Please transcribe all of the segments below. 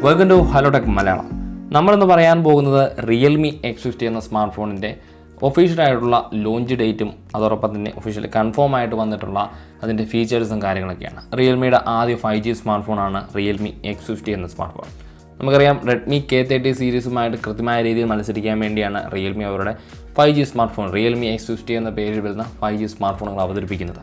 Welcome to hello tech Malayalam. നമ്മളിന്ന് പറയാൻ പോകുന്നത് Realme X50 എന്ന സ്മാർട്ട് ഫോണിൻ്റെ ഒഫീഷ്യലായിട്ടുള്ള ലോഞ്ച് ഡേറ്റും അതോടൊപ്പം തന്നെ ഒഫീഷ്യലി കൺഫേം ആയിട്ട് വന്നിട്ടുള്ള അതിൻ്റെ ഫീച്ചേഴ്സും കാര്യങ്ങളൊക്കെയാണ്. റിയൽമിയുടെ ആദ്യ 5G സ്മാർട്ട് ഫോണാണ് Realme X50 എന്ന സ്മാർട്ട് ഫോൺ. നമുക്കറിയാം Redmi K30 സീരീസുമായിട്ട് കൃത്യമായ രീതിയിൽ മത്സരിക്കാൻ വേണ്ടിയാണ് റിയൽമി അവരുടെ 5G smart phone Realme X50 എന്ന പേരിൽ വരുന്ന 5G സ്മാർട്ട് ഫോണുകൾ അവതരിപ്പിക്കുന്നത്.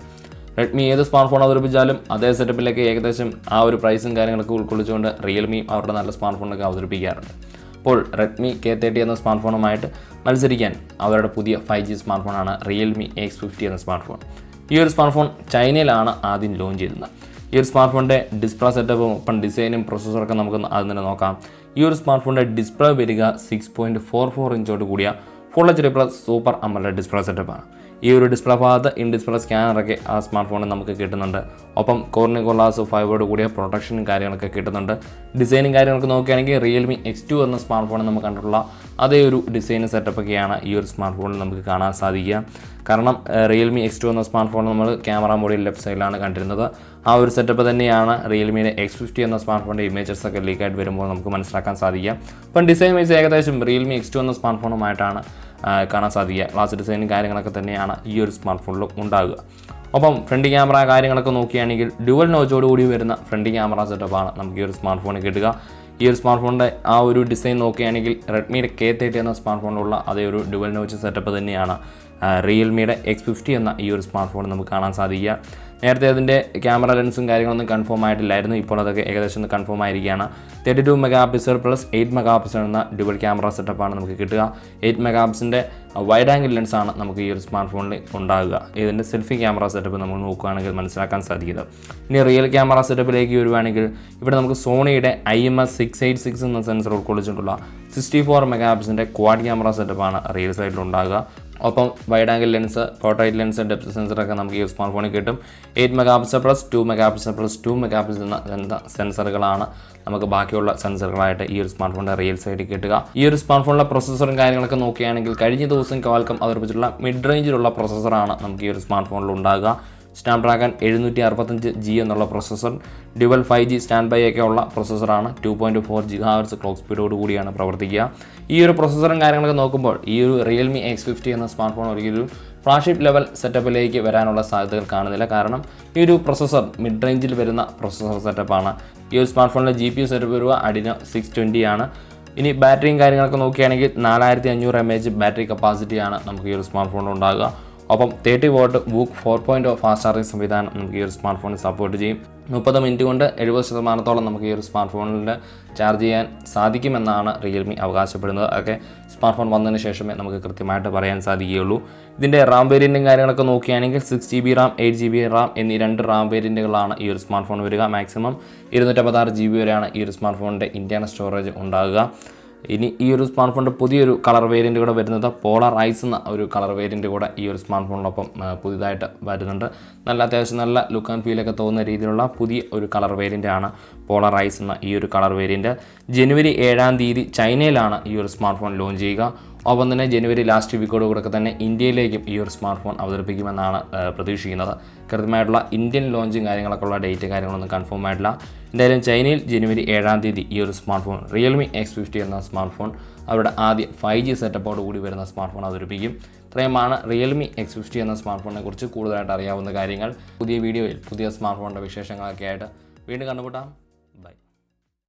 റെഡ്മി ഏത് സ്മാർട്ട് ഫോൺ അവതരിപ്പിച്ചാലും അതേ സെറ്റപ്പിലേക്ക് ഏകദേശം ആ ഒരു പ്രൈസും കാര്യങ്ങളൊക്കെ ഉൾക്കൊള്ളിച്ചുകൊണ്ട് റിയൽമി അവരുടെ നല്ല സ്മാർട്ട് ഫോണൊക്കെ അവതരിപ്പിക്കാറുണ്ട്. അപ്പോൾ Redmi K30 എന്ന സ്മാർട്ട് ഫോണുമായിട്ട് മത്സരിക്കാൻ അവരുടെ പുതിയ 5G സ്മാർട്ട് ഫോണാണ് Realme X50 എന്ന സ്മാർട്ട് ഫോൺ. ഈ ഒരു സ്മാർട്ട് ഫോൺ ചൈനയിലാണ് ആദ്യം ലോഞ്ച് ചെയ്തത്. ഈ ഒരു സ്മാർട്ട് ഫോണിൻ്റെ ഡിസ്പ്ലേ സെറ്റപ്പും ഒപ്പം ഡിസൈനും പ്രൊസസ്സറൊക്കെ നമുക്ക് അതിൽ തന്നെ നോക്കാം. ഈ ഒരു സ്മാർട്ട് ഫോണിൻ്റെ ഡിസ്പ്ലേ വരിക 6.44 ഇഞ്ചോട് കൂടിയ full HD+ super AMOLED display സെറ്റപ്പാണ്. ഈ ഒരു ഡിസ്പ്ലേ ഭാഗത്ത് ഇൻ ഡിസ്പ്ലേ സ്കാനറൊക്കെ ആ സ്മാർട്ട് ഫോണിൽ നമുക്ക് കിട്ടുന്നുണ്ട്. ഒപ്പം കോർണിംഗ് ഗ്ലാസ് 5 കൂടിയ പ്രൊട്ടക്ഷനും കാര്യങ്ങളൊക്കെ കിട്ടുന്നുണ്ട്. ഡിസൈനും കാര്യങ്ങളൊക്കെ നോക്കുകയാണെങ്കിൽ Realme X2 എന്ന സ്മാർട്ട് ഫോണിൽ നമുക്ക് കണ്ടിട്ടുള്ള അതേ ഒരു ഡിസൈൻ സെറ്റപ്പൊക്കെയാണ് ഈ ഒരു സ്മാർട്ട് ഫോണിൽ നമുക്ക് കാണാൻ സാധിക്കുക. കാരണം Realme X2 എന്ന സ്മാർട്ട് ഫോൺ നമ്മൾ ക്യാമറ മോഡിൽ ലെഫ്റ്റ് സൈഡിലാണ് കണ്ടിരുന്നത്. ആ ഒരു സെറ്റപ്പ് തന്നെയാണ് റിയൽമിയുടെ X50 എന്ന സ്മാർട്ട് ഫോണിൻ്റെ ഇമേജസൊക്കെ ലീക്കായിട്ട് വരുമ്പോൾ നമുക്ക് മനസ്സിലാക്കാൻ സാധിക്കുക. അപ്പം ഡിസൈൻ വൈസ് ഏകദേശം Realme X2 എന്ന സ്മാർട്ട് ഫോണുമായിട്ടാണ് കാണാൻ സാധിക്കുക. ഗ്ലാസ് ഡിസൈനും കാര്യങ്ങളൊക്കെ തന്നെയാണ് ഈ ഒരു സ്മാർട്ട് ഫോണിലും ഉണ്ടാകുക. ഒപ്പം ഫ്രണ്ട് ക്യാമറ കാര്യങ്ങളൊക്കെ നോക്കുകയാണെങ്കിൽ ഡ്യുവൽ നോച്ചോട് കൂടി വരുന്ന ഫ്രണ്ട് ക്യാമറ സെറ്റപ്പാണ് നമുക്ക് ഈ ഒരു സ്മാർട്ട് ഫോണിൽ കിട്ടുക. ഈ ഒരു സ്മാർട്ട് ഫോണിൻ്റെ ആ ഒരു ഡിസൈൻ നോക്കുകയാണെങ്കിൽ റെഡ്മിയുടെ K30 എന്ന സ്മാർട്ട് ഫോണിലുള്ള അതേ ഒരു ഡ്യുവൽ നോച്ച് സെറ്റപ്പ് തന്നെയാണ് റിയൽമിയുടെ X50 എന്ന ഈ ഒരു സ്മാർട്ട് ഫോൺ നമുക്ക് കാണാൻ സാധിക്കുക. നേരത്തെ അതിൻ്റെ ക്യാമറ ലെൻസും കാര്യങ്ങളൊന്നും കൺഫേം ആയിട്ടില്ലായിരുന്നു. ഇപ്പോൾ അതൊക്കെ ഏകദേശം കൺഫേം ആയിരിക്കുകയാണ്. 32 മെഗാപിക്സൽ പ്ലസ് 8 മെഗാപിക്സൽ എന്ന ഡ്യുവൽ ക്യാമറ സെറ്റപ്പാണ് നമുക്ക് കിട്ടുക. 8 മെഗാപിക്സലിൻ്റെ വൈഡ് ആംഗിൾ ലെൻസാണ് നമുക്ക് ഈ ഒരു സ്മാർട്ട് ഫോണിൽ ഉണ്ടാകുക. ഇതിൻ്റെ സെൽഫി ക്യാമറ സെറ്റപ്പ് നമ്മൾ നോക്കുകയാണെങ്കിൽ മനസ്സിലാക്കാൻ സാധിക്കുന്നത്. ഇനി റിയൽ ക്യാമറ സെറ്റപ്പിലേക്ക് വരുവാണെങ്കിൽ ഇവിടെ നമുക്ക് സോണിയുടെ IMX686 എന്ന സെൻസർ ഉൾക്കൊള്ളിച്ചിട്ടുള്ള 64 മെഗാപിക്സലിൻ്റെ ക്വാഡ് ക്യാമറ സെറ്റപ്പാണ് റിയൽ സൈഡിൽ ഉണ്ടാകുക. ഒപ്പം wide angle lens, portrait lens, depth സെൻസറൊക്കെ നമുക്ക് ഈ സ്മാർട്ട് ഫോണിൽ കിട്ടും. 8 megapixel plus 2 megapixel plus 2 megapixel എന്ന സെൻസറുകളാണ് നമുക്ക് ബാക്കിയുള്ള സെൻസറുകളായിട്ട് ഈ ഒരു സ്മാർട്ട് ഫോണിൻ്റെ റിയൽ സൈഡിൽ കിട്ടുക. ഈ ഒരു സ്മാർട്ട് ഫോണിലെ പ്രൊസസ്സറും കാര്യങ്ങളൊക്കെ നോക്കുകയാണെങ്കിൽ കഴിഞ്ഞ ദിവസം ക്വാൽക്കം അവതരിപ്പിച്ചിട്ടുള്ള മിഡ് റേഞ്ചിലുള്ള പ്രൊസസ്സറാണ് നമുക്ക് ഈ ഒരു സ്മാർട്ട് ഫോണിൽ ഉണ്ടാകുക. സ്നാപ്ഡ്രാഗൺ 765G എന്നുള്ള processor dual 5G stand by ഒക്കെ ഉള്ള പ്രൊസസ്സറാണ്. 2.4 GHz ക്ലോക്ക് സ്പീഡോട് കൂടിയാണ് പ്രവർത്തിക്കുക. ഈ ഒരു പ്രൊസസ്സറും കാര്യങ്ങളൊക്കെ നോക്കുമ്പോൾ ഈ ഒരു Realme X50 എന്ന സ്മാർട്ട് ഫോൺ ഒരിക്കലും ഫ്ലാഗ്ഷിപ്പ് ലെവൽ സെറ്റപ്പിലേക്ക് വരാനുള്ള സാധ്യതകൾ കാണുന്നില്ല. കാരണം ഈ ഒരു പ്രൊസസ്സർ മിഡ് റേഞ്ചിൽ വരുന്ന പ്രൊസസ്സർ സെറ്റപ്പാണ്. ഈ ഒരു സ്മാർട്ട് ഫോണിലെ GPU സെറ്റപ്പ് വരുക Adreno 620 ആണ്. ഇനി ബാറ്ററിയും കാര്യങ്ങളൊക്കെ നോക്കുകയാണെങ്കിൽ 4500 mAh ബാറ്ററി കപ്പാസിറ്റിയാണ് നമുക്ക് ഈ ഒരു സ്മാർട്ട് ഫോണിൽ ഉണ്ടാകുക. ഒപ്പം 30 വാട്ട് WOOC 4.0 ഫാസ്റ്റ് ചാർജിങ് സംവിധാനം നമുക്ക് ഈ ഒരു സ്മാർട്ട് ഫോണിൽ സപ്പോർട്ട് ചെയ്യും. 30 മിനിറ്റ് കൊണ്ട് 70% നമുക്ക് ഈ ഒരു സ്മാർട്ട് ഫോണിൽ ചാർജ് ചെയ്യാൻ സാധിക്കുമെന്നാണ് റിയൽമി അവകാശപ്പെടുന്നത്. അതൊക്കെ സ്മാർട്ട് ഫോൺ വന്നതിന് ശേഷമേ നമുക്ക് കൃത്യമായിട്ട് പറയാൻ സാധിക്കുകയുള്ളൂ. ഇതിൻ്റെ റാം വേരിയൻറ്റും കാര്യങ്ങളൊക്കെ നോക്കുകയാണെങ്കിൽ 6GB റാം 8GB റാം എന്നീ 2 റാം വേരിയൻറ്റുകളാണ് ഈ ഒരു സ്മാർട്ട് ഫോൺ വരിക. മാക്സിമം 256GB വരെയാണ് ഈ ഒരു സ്മാർട്ട് ഫോണിൻ്റെ ഇൻറ്റേർണൽ സ്റ്റോറേജ് ഉണ്ടാകുക. ഇനി ഈ ഒരു സ്മാർട്ട് ഫോണിൻ്റെ പുതിയൊരു കളർ വേരിയൻറ്റ് കൂടെ വരുന്നത് പോളാർ ഐസ് എന്ന ഒരു കളർ വേരിയൻറ്റ് കൂടെ ഈ ഒരു സ്മാർട്ട് ഫോണിനൊപ്പം പുതിയതായിട്ട് വരുന്നുണ്ട്. അത്യാവശ്യം നല്ല ലുക്ക് ആൻഡ് ഫീലൊക്കെ തോന്നുന്ന രീതിയിലുള്ള പുതിയ ഒരു കളർ വേരിയൻ്റാണ് പോളാർ ഐസ് എന്ന ഈ ഒരു കളർ വേരിയൻറ്റ്. ജനുവരി 7-ാം തീയതി ചൈനയിലാണ് ഈ ഒരു സ്മാർട്ട് ഫോൺ ലോഞ്ച് ചെയ്യുക. ഒപ്പം തന്നെ ജനുവരി ലാസ്റ്റ് വീക്കോടുകൂടെ തന്നെ ഇന്ത്യയിലേക്കും ഈ ഒരു സ്മാർട്ട് ഫോൺ അവതരിപ്പിക്കുമെന്നാണ് പ്രതീക്ഷിക്കുന്നത്. കൃത്യമായിട്ടുള്ള ഇന്ത്യൻ ലോഞ്ചും കാര്യങ്ങളൊക്കെ ഉള്ള ഡേറ്റ് കാര്യങ്ങളൊന്നും കൺഫേം ആയിട്ടില്ല. എന്തായാലും ചൈനയിൽ ജനുവരി 7-ാം തീയതി ഈ ഒരു സ്മാർട്ട് ഫോൺ Realme X50 എന്ന സ്മാർട്ട് ഫോൺ അവരുടെ ആദ്യ 5G സെറ്റപ്പോട് കൂടി വരുന്ന സ്മാർട്ട് ഫോൺ അവതരിപ്പിക്കും. ഇത്രയുമാണ് Realme X50 എന്ന സ്മാർട്ട് ഫോണിനെ കുറിച്ച് കൂടുതലായിട്ട് അറിയാവുന്ന കാര്യങ്ങൾ. പുതിയ വീഡിയോയിൽ പുതിയ സ്മാർട്ട് ഫോണിൻ്റെ വിശേഷങ്ങളൊക്കെ ആയിട്ട് വീണ്ടും കണ്ടുമുട്ടാം. ബൈ.